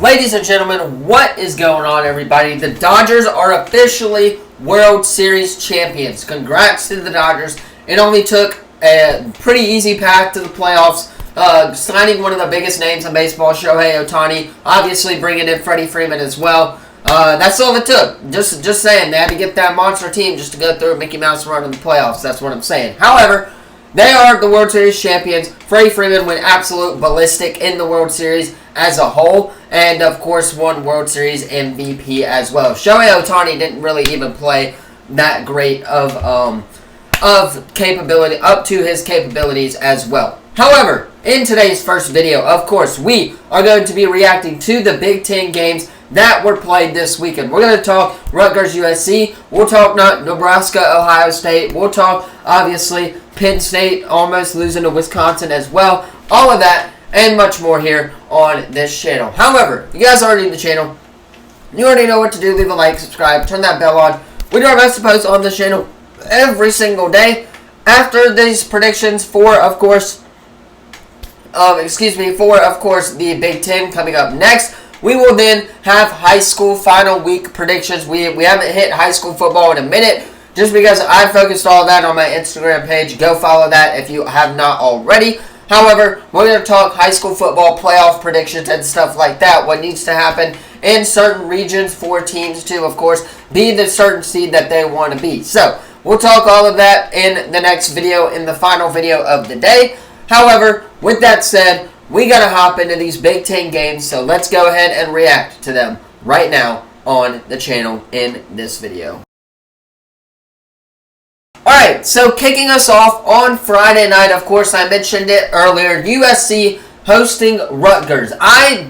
Ladies and gentlemen, what is going on, everybody? The Dodgers are officially World Series champions. Congrats to the Dodgers. It only took a pretty easy path to the playoffs, signing one of the biggest names in baseball, Shohei Ohtani, obviously bringing in Freddie Freeman as well. That's all it took. Just saying, they had to get that monster team just to go through a Mickey Mouse run in the playoffs. That's what I'm saying. However, they are the World Series champions. Freddie Freeman went absolute ballistic in the World Series as a whole, and of course won World Series MVP as well. Shohei Ohtani didn't really even play that great of capability, up to his capabilities as well. However, in today's first video, of course, we are going to be reacting to the Big Ten games that were played this weekend. We're going to talk Rutgers USC. We'll talk Nebraska Ohio State. We'll talk, obviously, Penn State almost losing to Wisconsin as well. All of that and much more here on this channel. However, you guys are already in the channel. You already know what to do. Leave a like, subscribe, turn that bell on. We do our best to post on this channel every single day. After these predictions for, of course, the Big Ten coming up next, we will then have high school final week predictions. We haven't hit high school football in a minute, just because I focused all that on my Instagram page. Go follow that if you have not already. However, we're going to talk high school football playoff predictions and stuff like that. What needs to happen in certain regions for teams to, of course, be the certain seed that they want to be. So, we'll talk all of that in the next video, in the final video of the day. However, with that said, we got to hop into these Big Ten games, so let's go ahead and react to them right now on the channel in this video. Alright, so kicking us off on Friday night, of course, I mentioned it earlier, USC hosting Rutgers. I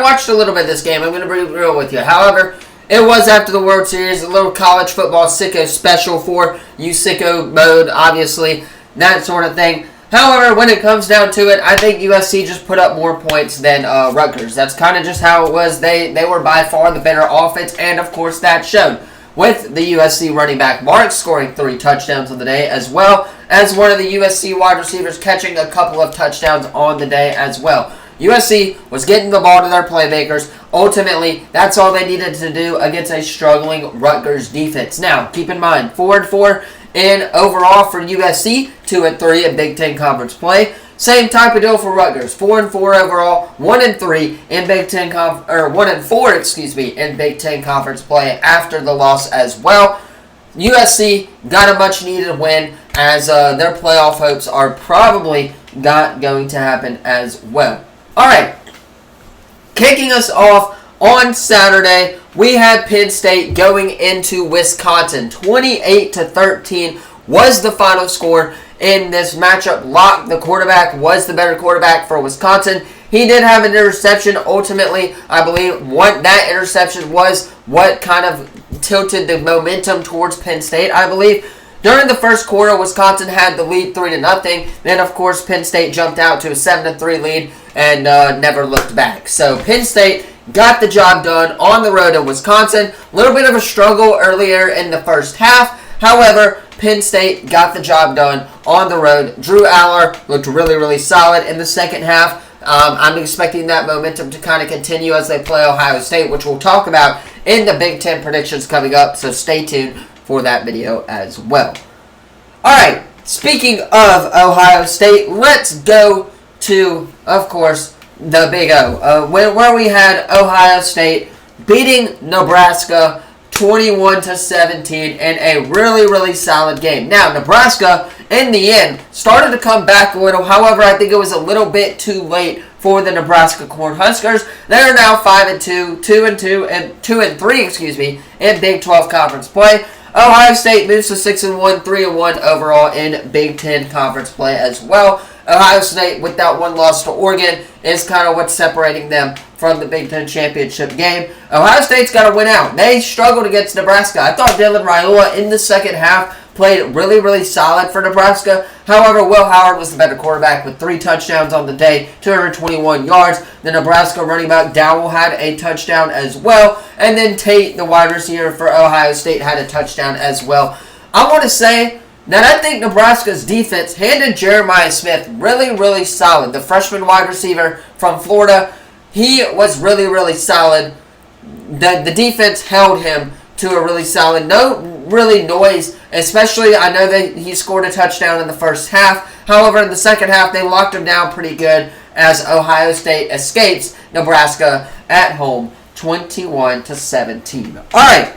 watched a little bit of this game, I'm going to be real with you. However, it was after the World Series, a little college football sicko special for you sicko mode, obviously, that sort of thing. However, when it comes down to it, I think USC just put up more points than Rutgers. That's kind of just how it was. They were by far the better offense, and of course that showed, with the USC running back Marks scoring 3 touchdowns on the day, as well as one of the USC wide receivers catching a couple of touchdowns on the day as well. USC was getting the ball to their playmakers. Ultimately, that's all they needed to do against a struggling Rutgers defense. Now, keep in mind, 4-4 in overall for USC, 2-3 in Big Ten Conference play. Same type of deal for Rutgers, 4-4 overall, 1-3 in Big Ten 1-4, in Big Ten Conference play after the loss as well. USC got a much needed win, as their playoff hopes are probably not going to happen as well. All right, kicking us off on Saturday, we had Penn State going into Wisconsin. 28-13 was the final score in this matchup. Locke, the quarterback, was the better quarterback for Wisconsin. He did have an interception. Ultimately, I believe that interception was what kind of tilted the momentum towards Penn State, I believe. During the first quarter, Wisconsin had the lead 3-0. Then, of course, Penn State jumped out to a 7-3 lead and never looked back. So, Penn State got the job done on the road in Wisconsin. A little bit of a struggle earlier in the first half. However, Penn State got the job done on the road. Drew Aller looked really, really solid in the second half. I'm expecting that momentum to kind of continue as they play Ohio State, which we'll talk about in the Big Ten predictions coming up. So stay tuned for that video as well. Alright, speaking of Ohio State, let's go to, of course, the Big O, where we had Ohio State beating Nebraska 21-17 in a really, really solid game. Now, Nebraska, in the end, started to come back a little. However, I think it was a little bit too late for the Nebraska Cornhuskers. They are now 5-2, 2-3, in Big 12 conference play. Ohio State moves to 6-1, 3-1 overall in Big 10 conference play as well. Ohio State, with that one loss to Oregon, is kind of what's separating them from the Big Ten championship game. Ohio State's got to win out. They struggled against Nebraska. I thought Dylan Raiola in the second half played really, really solid for Nebraska. However, Will Howard was the better quarterback with 3 touchdowns on the day, 221 yards. The Nebraska running back Dowell had a touchdown as well. And then Tate, the wide receiver for Ohio State, had a touchdown as well. I want to say that I think Nebraska's defense handed Jeremiah Smith really, really solid. The freshman wide receiver from Florida, he was really, really solid. The defense held him to a really solid, no really noise, especially I know that he scored a touchdown in the first half. However, in the second half, they locked him down pretty good as Ohio State escapes Nebraska at home 21-17. All right,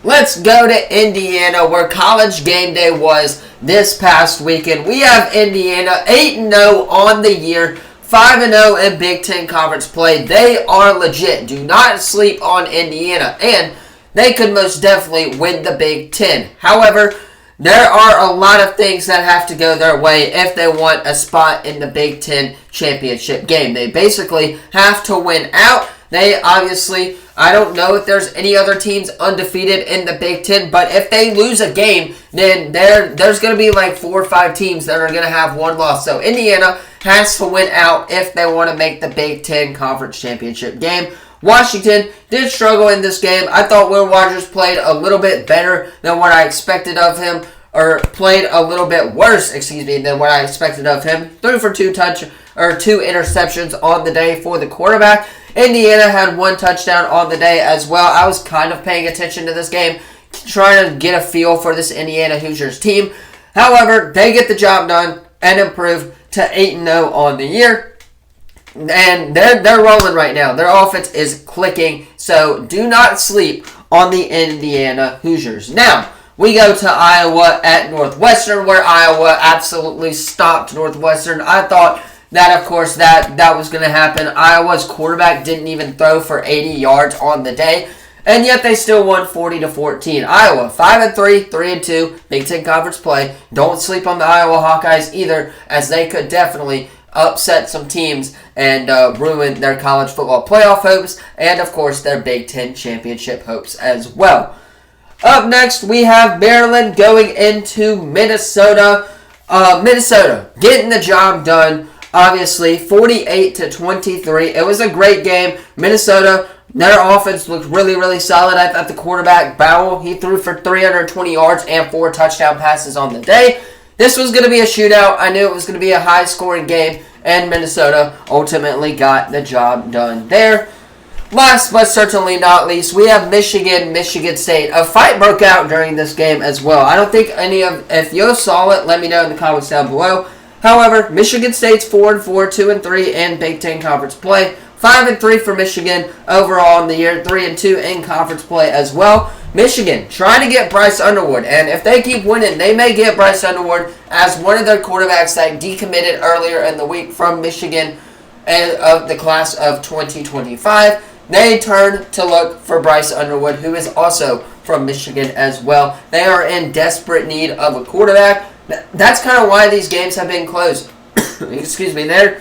let's go to Indiana, where College Game Day was this past weekend. We have Indiana 8-0 on the year, 5-0 in Big Ten Conference play. They are legit. Do not sleep on Indiana, and they could most definitely win the Big Ten. However, there are a lot of things that have to go their way if they want a spot in the Big Ten championship game. They basically have to win out. They obviously, I don't know if there's any other teams undefeated in the Big Ten, but if they lose a game, then there's going to be like 4 or 5 teams that are going to have one loss. So Indiana has to win out if they want to make the Big Ten Conference Championship game. Washington did struggle in this game. I thought Will Rogers played a little bit better than what I expected of him, or played a little bit worse, than what I expected of him. 2 interceptions on the day for the quarterback. Indiana had 1 touchdown on the day as well. I was kind of paying attention to this game, trying to get a feel for this Indiana Hoosiers team. However, they get the job done and improve to 8-0 on the year. And they're rolling right now. Their offense is clicking, so do not sleep on the Indiana Hoosiers. Now, we go to Iowa at Northwestern, where Iowa absolutely stopped Northwestern. I thought that, of course, that was going to happen. Iowa's quarterback didn't even throw for 80 yards on the day, and yet they still won 40-14. Iowa 5-3, 3-2, Big Ten Conference play. Don't sleep on the Iowa Hawkeyes either, as they could definitely upset some teams and ruin their college football playoff hopes, and of course their Big Ten championship hopes as well. Up next, we have Maryland going into Minnesota. Minnesota getting the job done, obviously 48-23. It was a great game. Minnesota, their offense looked really, really solid. I thought the quarterback, Bowell, he threw for 320 yards and 4 touchdown passes on the day. This was going to be a shootout. I knew it was going to be a high-scoring game, and Minnesota ultimately got the job done there. Last but certainly not least, we have Michigan State. A fight broke out during this game as well. I don't think if you saw it, let me know in the comments down below. However, Michigan State's 4-4, 2-3 in Big Ten Conference play. 5-3 for Michigan overall in the year, 3-2 in conference play as well. Michigan trying to get Bryce Underwood, and if they keep winning, they may get Bryce Underwood as one of their quarterbacks that decommitted earlier in the week from Michigan and of the class of 2025. They turn to look for Bryce Underwood, who is also from Michigan as well. They are in desperate need of a quarterback. That's kind of why these games have been close. Excuse me there.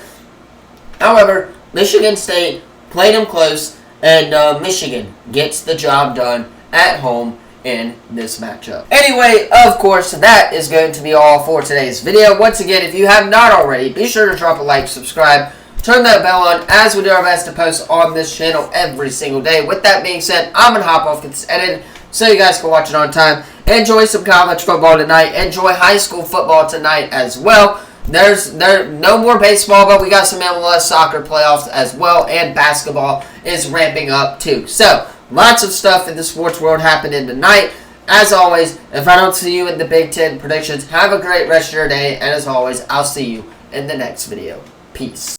However, Michigan State played them close, and Michigan gets the job done at home in this matchup. Anyway, of course, that is going to be all for today's video. Once again, if you have not already, be sure to drop a like, subscribe, turn that bell on, as we do our best to post on this channel every single day. With that being said, I'm going to hop off, get this edited, so you guys can watch it on time. Enjoy some college football tonight. Enjoy high school football tonight as well. There's no more baseball, but we got some MLS soccer playoffs as well, and basketball is ramping up too. So, lots of stuff in the sports world happening tonight. As always, if I don't see you in the Big Ten predictions, have a great rest of your day, and as always, I'll see you in the next video. Peace.